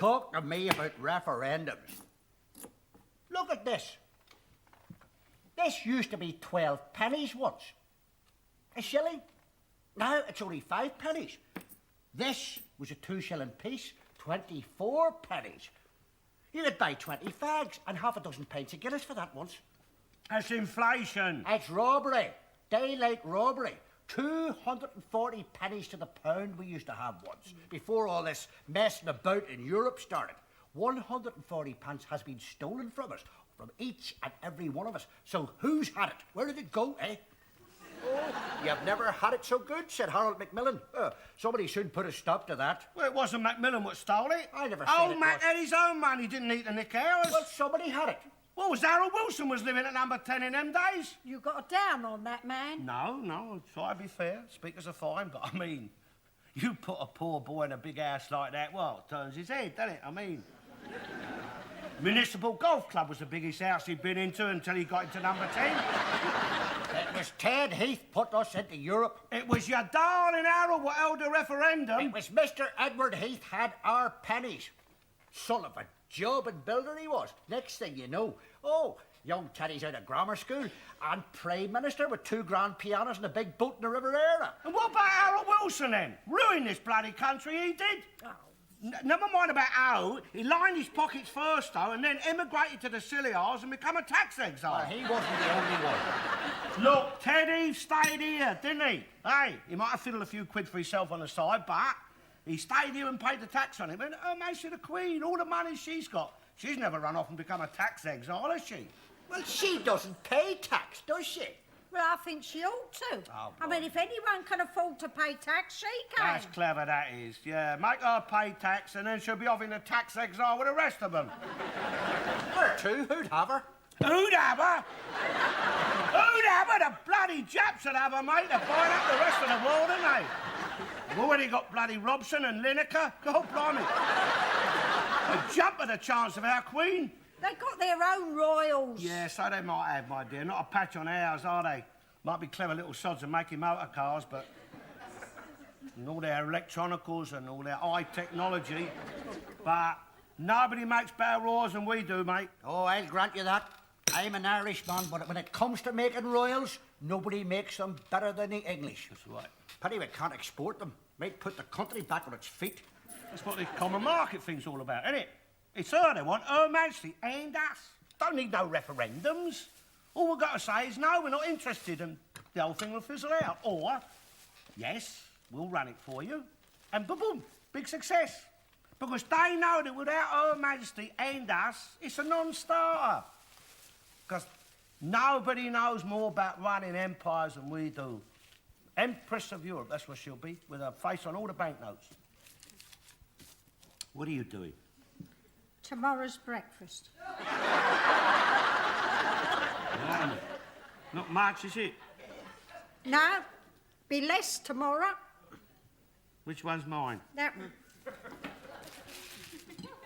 talk to me about referendums. Look at this. This used to be 12 pennies once. A shilling. Now it's only 5 pennies. This was a 2-shilling piece, 24 pennies. You could buy 20 fags and half a dozen pints of Guinness for that once. That's inflation. It's robbery. Daylight robbery. 240 pennies to the pound we used to have once, before all this messing about in Europe started. 140 pence has been stolen from us, from each and every one of us. So who's had it? Where did it go, eh? Oh, you've never had it so good, said Harold Macmillan. Somebody should put a stop to that. Well, it wasn't Macmillan what stole it. I never said Old it Mac was. had his own money, didn't need to nick ours. Well, somebody had it. What was Harold Wilson was living at number 10 in them days? You got a down on that man? No, try to be fair. Speakers are fine, but I mean, you put a poor boy in a big house like that, well, it turns his head, doesn't it? I mean, Municipal Golf Club was the biggest house he'd been into until he got into number 10. It was Ted Heath put us into Europe. It was your darling Harold what held the referendum. It was Mr. Edward Heath had our pennies. Son of a jobbing builder he was. Next thing you know, young Teddy's out of grammar school and Prime Minister with 2 grand pianos and a big boat in the River Era. And what about Harold Wilson then? Ruined this bloody country, he did. Oh. Never mind about how, he lined his pockets first, though, and then emigrated to the Scilly Isles and become a tax exile. Well, he wasn't the only one. Look, Teddy stayed here, didn't he? Hey, he might have fiddled a few quid for himself on the side, but he stayed here and paid the tax on him. And Her Majesty the Queen, all the money she's got, she's never run off and become a tax exile, has she? Well, she doesn't pay tax, does she? Well, I think she ought to. Oh, I mean, if anyone can afford to pay tax, she can. That's clever, that is. Yeah, make her pay tax and then she'll be off in a tax exile with the rest of them. Her too, who'd have her? Who'd have her? Who'd have her? The bloody Japs would have her, mate. They're buying up the rest of the world, aren't they? They've already got bloody Robson and Lineker. God blimey. They jump at the chance of our Queen. They got their own royals. Yeah, so they might have, my dear. Not a patch on ours, are they? Might be clever little sods and making motor cars, but... and all their electronicals and all their high technology. But nobody makes better royals than we do, mate. Oh, I'll grant you that. I'm an Irishman, but when it comes to making royals, nobody makes them better than the English. That's right. Pity we can't export them. Might put the country back on its feet. That's what the common market thing's all about, isn't it? It's her they want, Her Majesty and us. Don't need no referendums. All we've got to say is no, we're not interested, and the whole thing will fizzle out. Or, yes, we'll run it for you, and boom, big success. Because they know that without Her Majesty and us, it's a non-starter. Because nobody knows more about running empires than we do. Empress of Europe, that's what she'll be, with her face on all the banknotes. What are you doing? Tomorrow's breakfast. Not much, is it? No, be less tomorrow. Which one's mine? That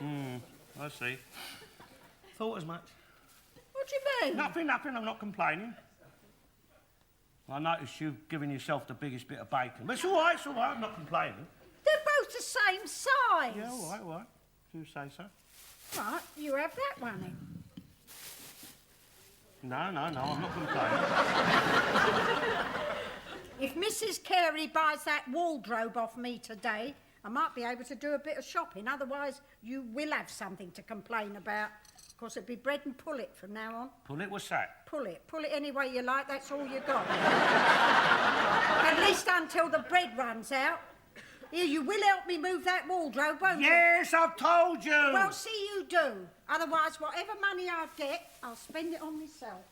one. I see. Thought as much. What do you mean? Nothing, I'm not complaining. I noticed you've given yourself the biggest bit of bacon. But it's all right, I'm not complaining. They're both the same size. Yeah, all right. You say so. Right, you have that one then. No, I'm not complaining. If Mrs. Carey buys that wardrobe off me today, I might be able to do a bit of shopping. Otherwise, you will have something to complain about. Of course, it'd be bread and pullet from now on. Pullet, what's that? Pull it any way you like, that's all you got. At least until the bread runs out. Here, you will help me move that wardrobe, won't you? Yes, I've told you. Well, see you do. Otherwise, whatever money I get, I'll spend it on myself.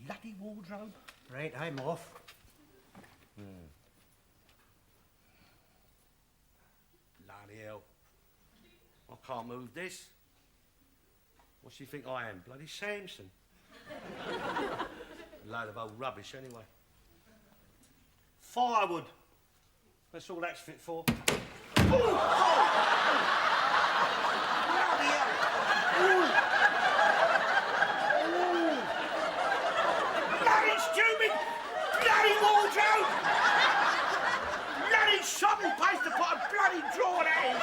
Bloody wardrobe. Right, I'm off. Bloody hell. I can't move this. What do you think I am? Bloody Samson. Load of old rubbish, anyway. Firewood. That's all that's fit for. Bloody hell. Bloody stupid! Bloody wardrobe! Bloody shopping place to put a bloody drawer, that is!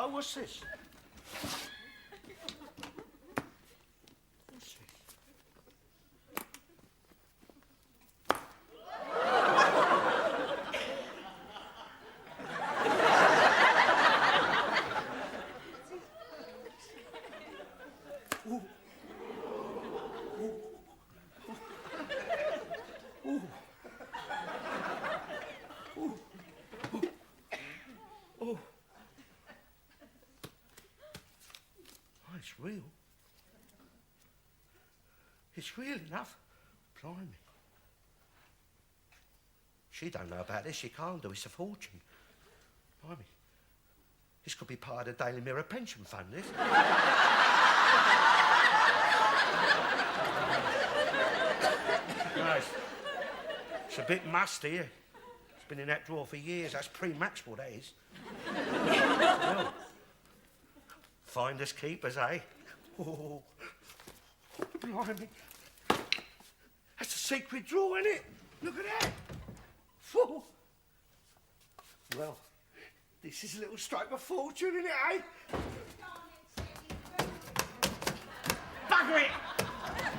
Oh, what's this? It's real. It's real enough. Blimey. She don't know about this. She can't do. It's a fortune. Blimey. This could be part of the Daily Mirror pension fund, this. No, it's a bit musty. It's been in that drawer for years. That's pre-Maxwell, that is. Well, finders keepers, eh? Oh, blimey. That's a secret drawer, isn't it? Look at that. Oh. Well, this is a little stroke of fortune, isn't it, eh? Bugger it!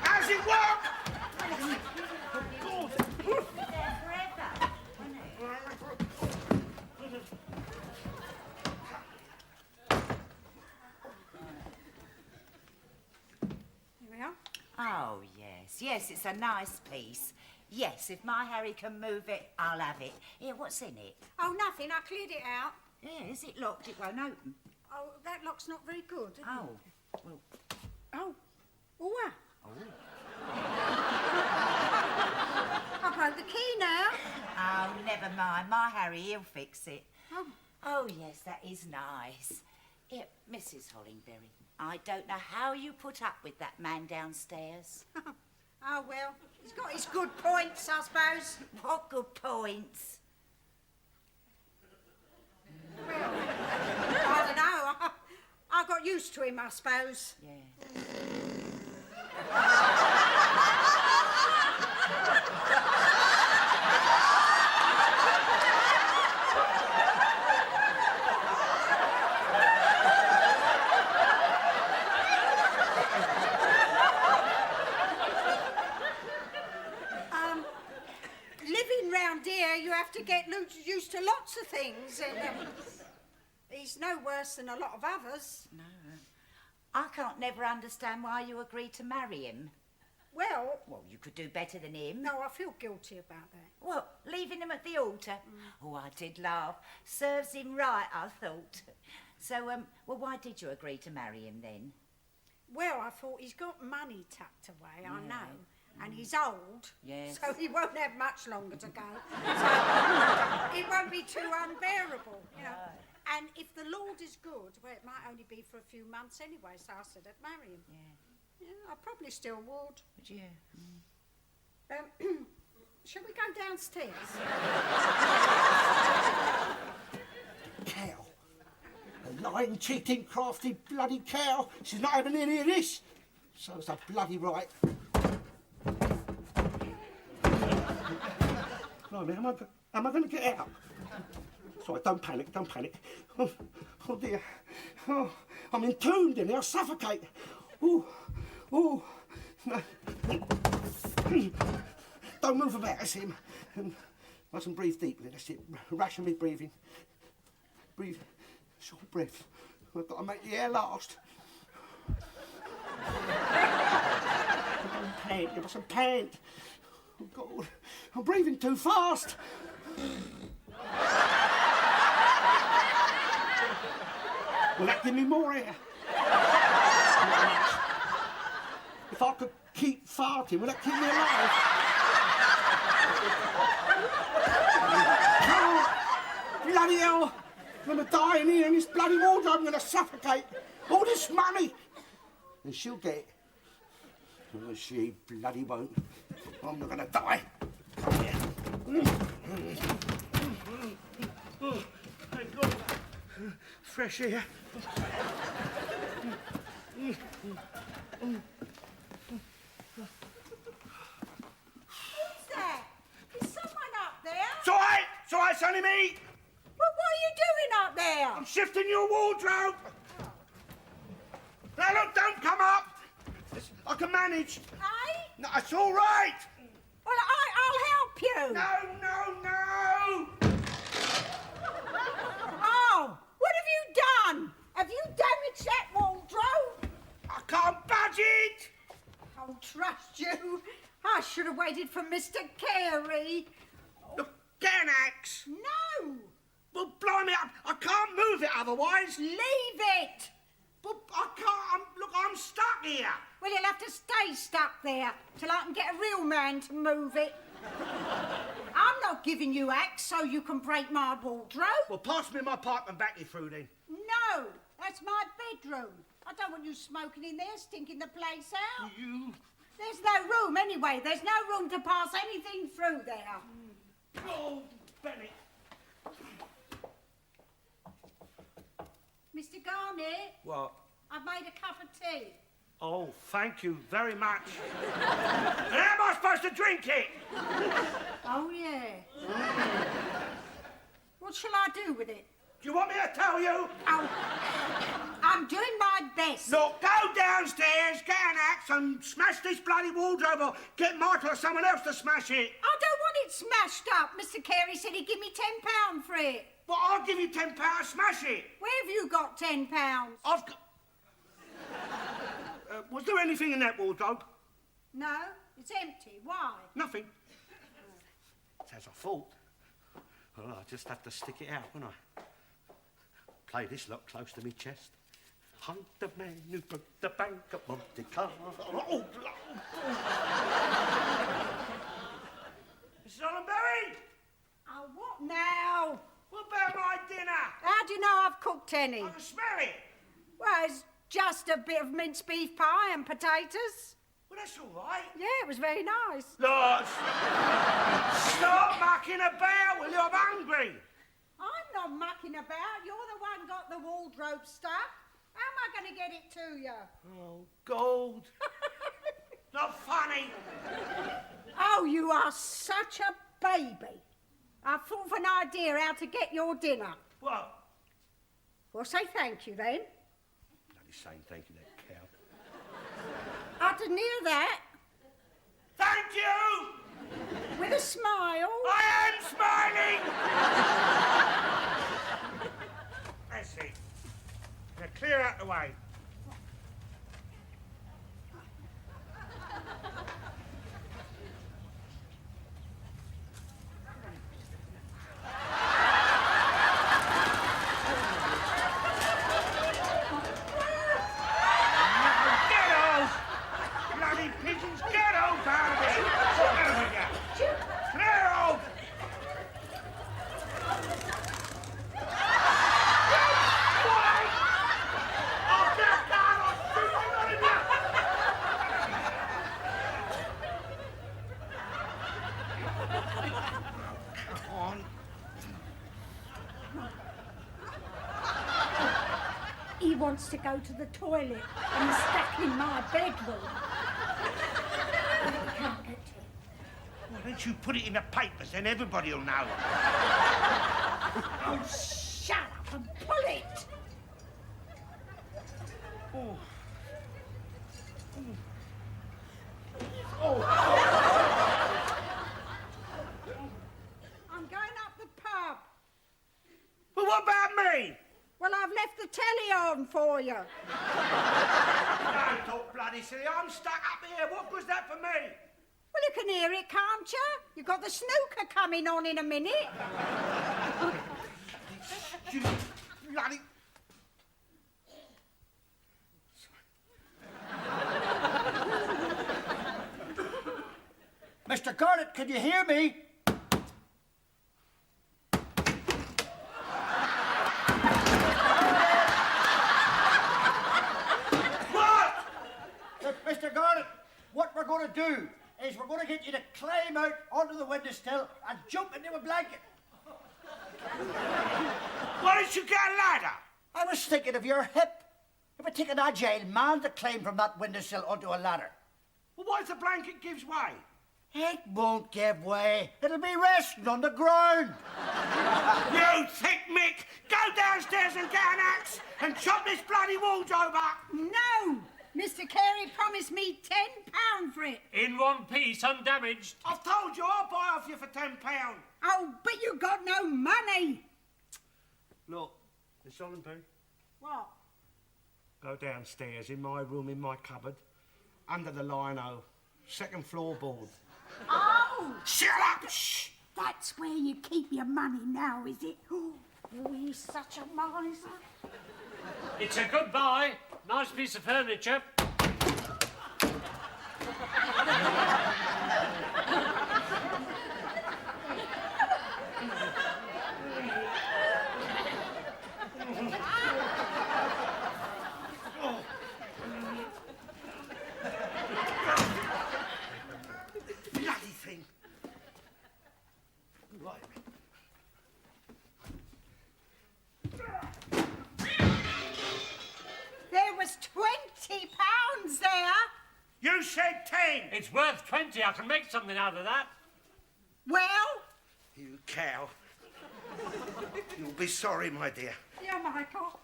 How's it work? Oh, God. Oh, yes, it's a nice piece. Yes, if my Harry can move it, I'll have it. Here, what's in it? Oh, nothing. I cleared it out. Yeah, is it locked? It won't open. Oh, that lock's not very good. Is Oh, it? well, Oh. Oh. I broke the key now. oh, never mind. My Harry, he'll fix it. Oh. Oh, yes, that is nice. Here, Mrs. Hollingberry, I don't know how you put up with that man downstairs. Oh, well, he's got his good points, I suppose. What good points? Well, I don't know. I got used to him, I suppose. Yeah. Living round here, you have to get used to lots of things, and he's no worse than a lot of others. No. I can't never understand why you agreed to marry him. Well, You could do better than him. no, I feel guilty about that. What, leaving him at the altar? Oh, I did laugh. Serves him right, I thought. So, well, why did you agree to marry him then? Well, I thought he's got money tucked away, I know, and he's old, Yes. so he won't have much longer to go. So it won't be too unbearable, you know. And if the Lord is good, well, it might only be for a few months anyway, so I said I'd marry him. Yeah, I probably still would. Would you? Shall we go downstairs? Cow. A lying, cheating, crafty, bloody cow. She's not having any of this. So it's a bloody right. Blimey, am I going to get out? Sorry, don't panic, don't panic. Oh dear. Oh, I'm entombed in here, I'll suffocate. Oh, no. Don't move about, that's him. Mustn't breathe deeply, that's it. Ration me breathing. Breathe, short breath. I've got to make the air last. Don't pant, you mustn't pant. Oh God, I'm breathing too fast. Will that give me more air? If I could keep farting, will that keep me alive? Oh, bloody hell! I'm going to die in here in this bloody wardrobe. I'm going to suffocate. All this money. And she'll get it. Oh, she bloody won't. I'm not going to die. Oh, thank God. Fresh air. Who's that? Is someone up there? It's all right, it's only me. Well, are you doing up there? I'm shifting your wardrobe. Now look, don't come up. I can manage. Eh? No, it's all right. Well, I'll help you. No. Oh, what have you done? Have you damaged that wardrobe? I can't budge it. I'll trust you. I should have waited for Mr. Carey. Look, get an axe. No! Well, blimey, I can't move it otherwise. Leave it! But I can't. I'm stuck here. Well, you'll have to stay stuck there till I can get a real man to move it. I'm not giving you axe so you can break my wardrobe. Well, pass me my pipe and back you through then. No, that's my bedroom. I don't want you smoking in there, stinking the place out. You. There's no room anyway. There's no room to pass anything through there. Oh, Bennett. Mr. Garnett, What? I've made a cup of tea. Oh, thank you very much. And how am I supposed to drink it? Oh, yeah. What shall I do with it? Do you want me to tell you? Oh, I'm doing my best. Look, go downstairs, get an axe and smash this bloody wardrobe or get Michael or someone else to smash it. I don't want it smashed up. Mr. Carey said he'd give me £10 for it. Well, I'll give you £10, smash it. Where have you got £10? I've got... was there anything in that wardrobe? No, it's empty. Why? Nothing. It's as I thought. Well, I just have to stick it out, won't I? Play this lot close to me chest. Hunt the man who broke the bank at Monte Carlo. Oh, Mrs. Hollenberry! Oh, what now? What about my dinner? How do you know I've cooked any? I can smell it. Well, it's just a bit of minced beef pie and potatoes. Well, that's all right. Yeah, it was very nice. Look, stop mucking about, will you? I'm hungry. I'm not mucking about. You're the one got the wardrobe stuck. How am I going to get it to you? Oh, gold. Not funny. Oh, you are such a baby. I've thought of an idea how to get your dinner. What? Well, say thank you then. Bloody saying thank you, that cow. I didn't hear that. Thank you! With a smile. I am smiling! That's it. Now clear out the way. Get off! Bloody pigeons, get off out of here! There we go. Clear off! Oh, get down! I'll shoot you out of here! Come on. He wants to go to the toilet and he's stuck in my bedroom. I can't get to him. Why don't you put it in the papers, then everybody will know. Oh, shut up and pull it. I'm going up the pub. But what about me? Well, I've left the telly on for you. Don't talk bloody silly. I'm stuck up here. What good's that for me? Well, you can hear it, can't you? You've got the snooker coming on in a minute. You bloody... Mr. Garnett, can you hear me? What? Mr. Garnett, what we're going to do is we're going to get you to climb out onto the windowsill and jump into a blanket. Why didn't you get a ladder? I was thinking of your hip. It would take an agile man to climb from that windowsill onto a ladder. Well, what if the blanket gives way? It won't give way. It'll be resting on the ground. You thick Mick! Go downstairs and get an axe and chop this bloody wardrobe up! No! Mr. Carey promised me £10 for it. In one piece, undamaged. I've told you I'll buy off you for £10. Oh, but you got no money. Look, Miss Sonnenberry, What? go downstairs in my room, in my cupboard, under the lino, second floorboard. Oh! Shut up! Shh! That's where you keep your money now, is it? Oh, he's such a miser. It's a good buy. Nice piece of furniture. Bloody thing. Right. There was £20 there. You said 10! It's worth 20. I can make something out of that. Well, You cow. You'll be sorry, my dear. yeah, Michael.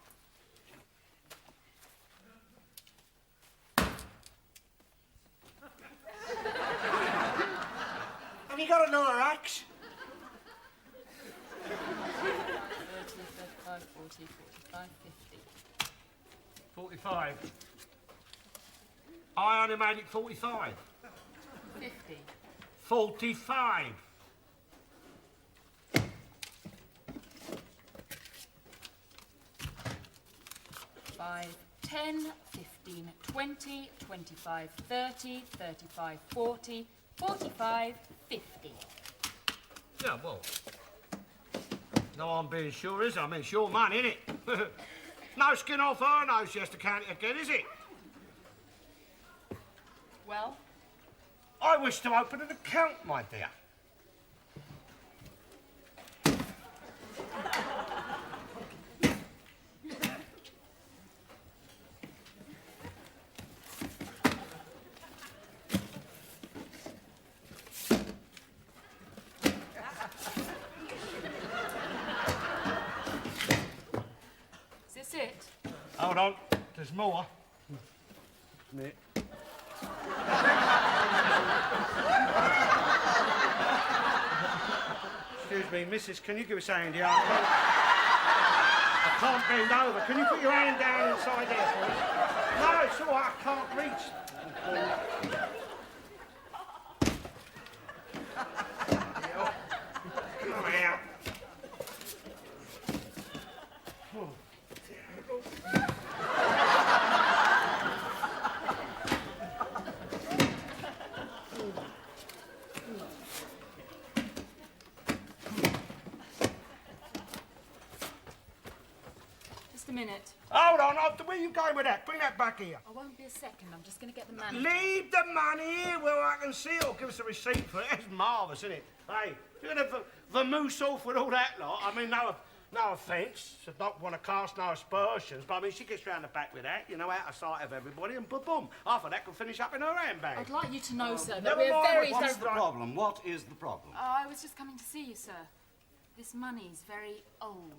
Have you got another axe? 30, 35, 40, 45, 50. 45. I only made it 45. 50. 45. 5, 10, 15, 20, 25, 30, 35, 40, 45, 50. Yeah, well. No, I'm being sure, is it? I mean, it's your money, isn't it? No skin off her nose just to count it again, is it? Well, I wish to open an account, my dear. is this it? Hold on, there's more. Nick. Excuse me, missus, can you give us a hand here? I can't bend over. Can you put your hand down inside there for me? No, it's all right, I can't reach. Come out. Just a minute. Hold on, where are you going with that? Bring that back here. I won't be a second. I'm just going to get the money. Leave the money here where I can see it, or give us a receipt for it. That's marvellous, isn't it? Hey, you're going to vamoose off with all that lot. I mean, no offence. I don't want to cast no aspersions, but I mean, she gets round the back with that, you know, out of sight of everybody, and boom, half of that could finish up in her handbag. I'd like you to know, sir, that never we're mind very... what's very- the Problem? What is the problem? I was just coming to see you, sir. This money's very old.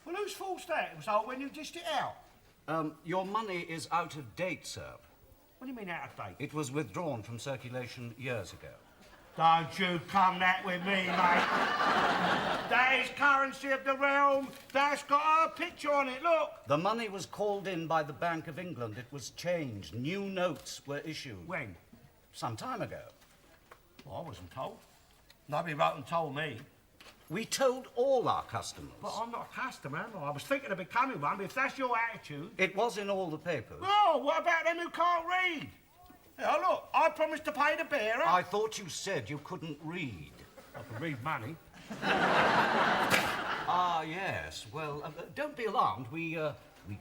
Well, whose fault's that? It was old when you dished it out. Your money is out of date, sir. What do you mean out of date? It was withdrawn from circulation years ago. Don't you come that with me, mate. That is currency of the realm. That's got our picture on it, look. The money was called in by the Bank of England. It was changed. New notes were issued. When? Some time ago. Well, I wasn't told. Nobody wrote and told me. We told all our customers. But I'm not a customer, am I? I was thinking of becoming one, but if that's your attitude... It was in all the papers. Oh, what about them who can't read? Yeah, look, I promised to pay the bearer. I thought you said you couldn't read. I can read money. Ah, yes. Well, don't be alarmed. We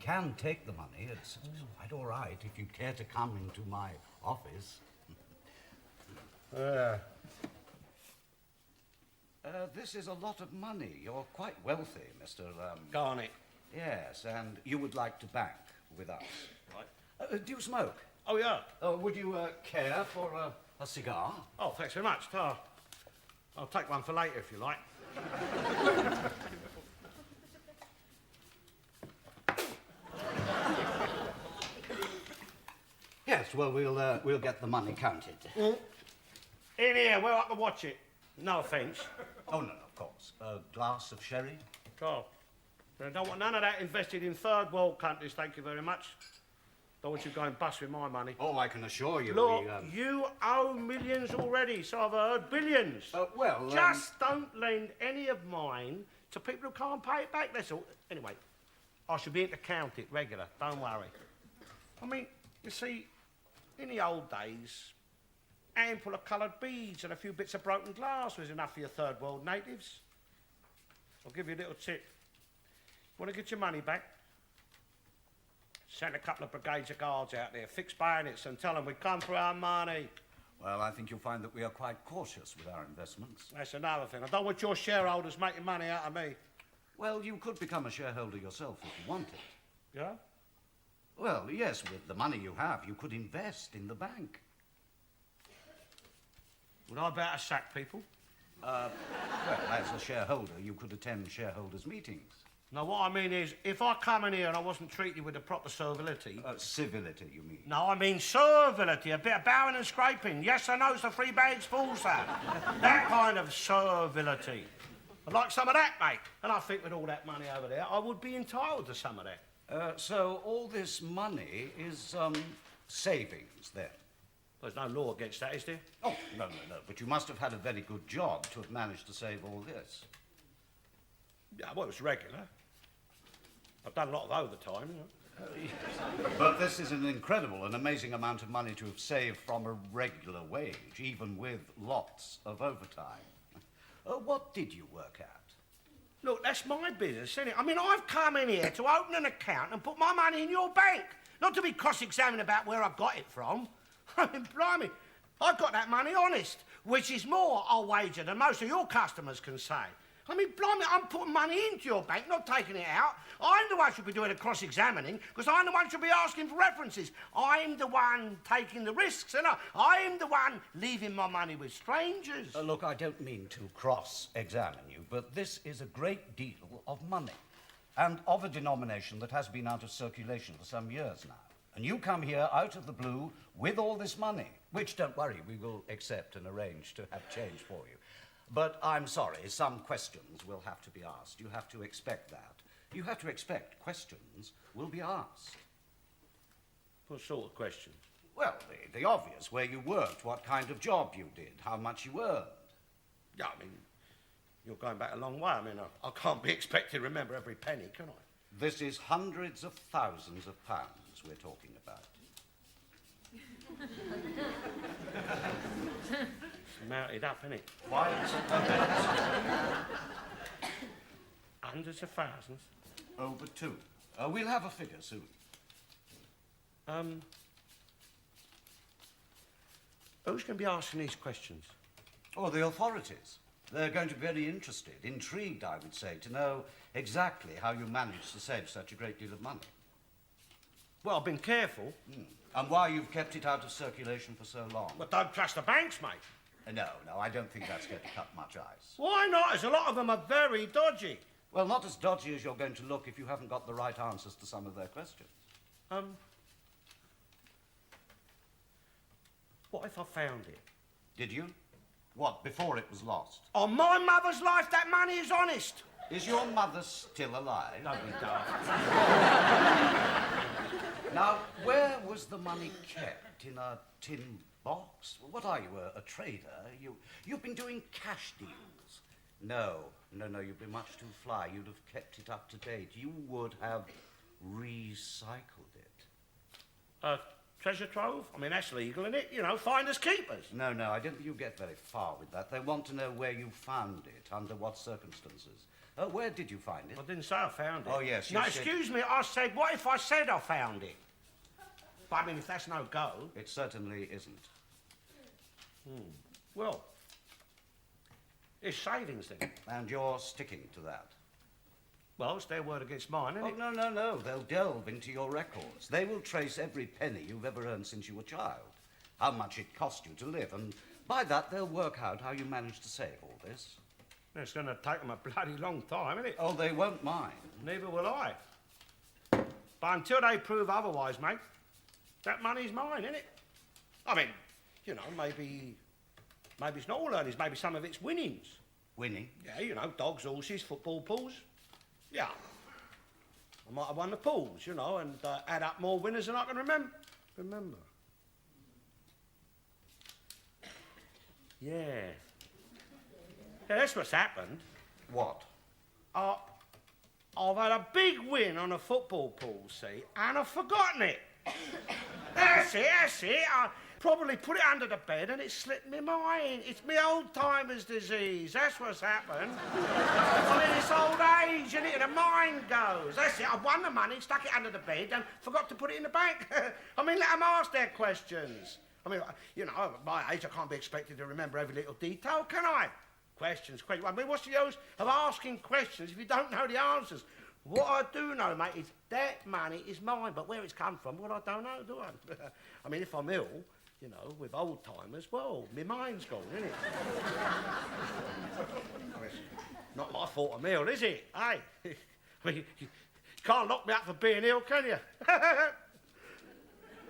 can take the money. It's quite all right if you care to come into my office. This is a lot of money. You're quite wealthy, Mr. Garnet. Yes, and you would like to bank with us. Right. Do you smoke? Oh, yeah. Would you care for a cigar? Oh, thanks very much. I'll take one for later if you like. Yes, well, we'll get the money counted. In here, where I can watch it. No offence. Oh, no, of course. A glass of sherry? Oh, I don't want none of that invested in third world countries, thank you very much. Don't want you going bust with my money. Oh, I can assure you Look, we, you owe millions already, so I've heard billions. well, Just don't lend any of mine to people who can't pay it back, that's all. Anyway, I should be in to count it regular, don't worry. I mean, you see, in the old days, a handful of coloured beads and a few bits of broken glass was enough for your third world natives. I'll give you a little tip. Want to get your money back? Send a couple of brigades of guards out there, fix bayonets and tell them we come for our money. Well, I think you'll find that we are quite cautious with our investments. That's another thing. I don't want your shareholders making money out of me. Well, you could become a shareholder yourself if you wanted. Yeah? Well, yes, with the money you have, you could invest in the bank. Would I better sack people? Well, as a shareholder, you could attend shareholders' meetings. No, what I mean is, if I come in here and I wasn't treated with the proper servility... Civility, you mean? No, I mean servility, a bit of bowing and scraping. Yes, I know it's the three bags full, sir. That kind of servility. I'd like some of that, mate. And I think with all that money over there, I would be entitled to some of that. So all this money is, savings, then? There's no law against that, is there? Oh, no. But you must have had a very good job to have managed to save all this. Yeah, well, it's regular. I've done a lot of overtime, you know. But this is an incredible and amazing amount of money to have saved from a regular wage, even with lots of overtime. What did you work at? Look, that's my business, isn't it? I mean, I've come in here to open an account and put my money in your bank, not to be cross-examined about where I got it from. I mean, blimey, I got that money honest, which is more, I'll wager, than most of your customers can say. I mean, blimey, I'm putting money into your bank, not taking it out. I'm the one who should be doing the cross-examining, because I'm the one who should be asking for references. I'm the one taking the risks, and I'm the one leaving my money with strangers. Look, I don't mean to cross-examine you, but this is a great deal of money, and of a denomination that has been out of circulation for some years now. And you come here out of the blue with all this money, which, don't worry, we will accept and arrange to have change for you. But I'm sorry, some questions will have to be asked. You have to expect that. You have to expect questions will be asked. What sort of questions? Well, the obvious, where you worked, what kind of job you did, how much you earned. Yeah, I mean, you're going back a long way. I mean, I can't be expected to remember every penny, can I? This is hundreds of thousands of pounds we're talking about. It's mounted up, isn't it? Why? Hundreds of thousands. Over two. We'll have a figure soon. Who's going to be asking these questions? Oh, the authorities. They're going to be very interested, intrigued, I would say, to know exactly how you managed to save such a great deal of money. Well, I've been careful. And why you've kept it out of circulation for so long. But don't trust the banks, mate. No, I don't think that's going to cut much ice. Why not? As a lot of them are very dodgy. Well, not as dodgy as you're going to look if you haven't got the right answers to some of their questions. What if I found it? Did you? What, before it was lost? On my mother's life, that money is honest. Is your mother still alive? Don't be daft. Now, where was the money kept? In a tin box? What are you, a trader? You've been doing cash deals. No, you'd be much too fly. You'd have kept it up to date. You would have recycled it. Treasure trove? I mean, that's legal, isn't it? You know, finders keepers. No, I don't think you get very far with that. They want to know where you found it, under what circumstances. Where did you find it? I didn't say I found it. Oh, yes, you No, said- excuse me, I said, what if I said I found it? But I mean, if that's no go... It certainly isn't. Well, it's savings then. And you're sticking to that. Well, it's their word against mine, isn't Oh, it? no. They'll delve into your records. They will trace every penny you've ever earned since you were a child. how much it cost you to live, and by that they'll work out how you managed to save all this. It's going to take them a bloody long time, isn't it? Oh, they won't mind. Neither will I. But until they prove otherwise, mate, that money's mine, isn't it? I mean, you know, maybe it's not all earnings, maybe some of it's winnings. Winning? Yeah, you know, dogs, horses, football pools. Yeah. I might have won the pools, you know, and add up more winners than I can remember. Yeah. Yeah, that's what's happened. What? I've had a big win on a football pool, see, and I've forgotten it. That's it. I probably put it under the bed and it slipped my mind. It's me old-timer's disease. That's what's happened. I mean, it's old age, and the mind goes. That's it. I won the money, stuck it under the bed, and forgot to put it in the bank. I mean, let them ask their questions. I mean, you know, at my age, I can't be expected to remember every little detail, can I? Questions. I mean, what's the use of asking questions if you don't know the answers? What I do know, mate, is that money is mine, but where it's come from, well, I don't know, do I? I mean, if I'm ill, you know, with old-timers, well, my mind's gone, isn't it? It's not my fault I'm ill, is it? Hey? I mean, you can't lock me up for being ill, can you?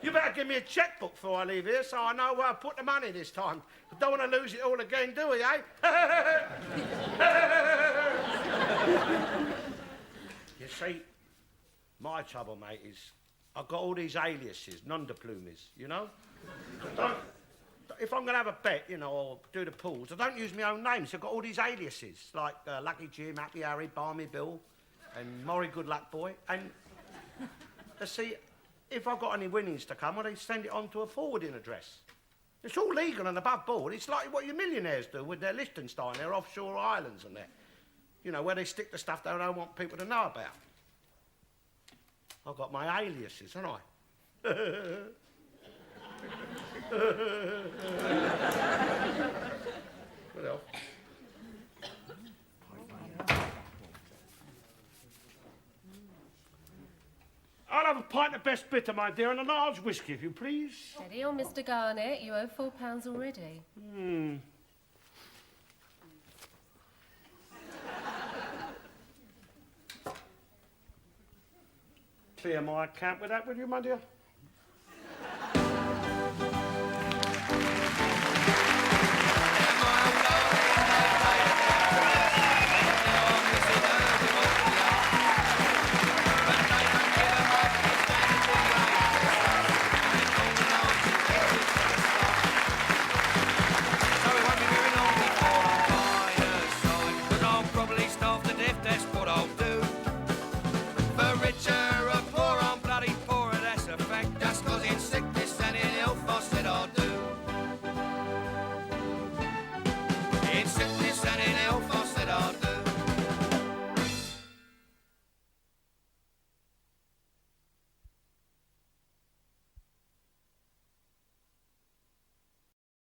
You better give me a checkbook before I leave here so I know where I put the money this time. I don't want to lose it all again, do we, eh? You see, my trouble, mate, is I've got all these aliases, non-deplumis, you know? If I'm going to have a bet, you know, or do the pools, I don't use my own name, so I've got all these aliases, like Lucky Jim, Happy Harry, Barmy Bill, and Maury Good Luck Boy. And, see, if I've got any winnings to come, well, they send it on to a forwarding address. It's all legal and above board. It's like what your millionaires do with their Liechtenstein, their offshore islands and their, you know, where they stick the stuff they don't want people to know about. I've got my aliases, haven't I? What else? I'll have a pint of best bitter, my dear, and a large whisky, if you please. Steady on, Mr. Garnett. You owe £4 already. Clear my account with that, will you, my dear?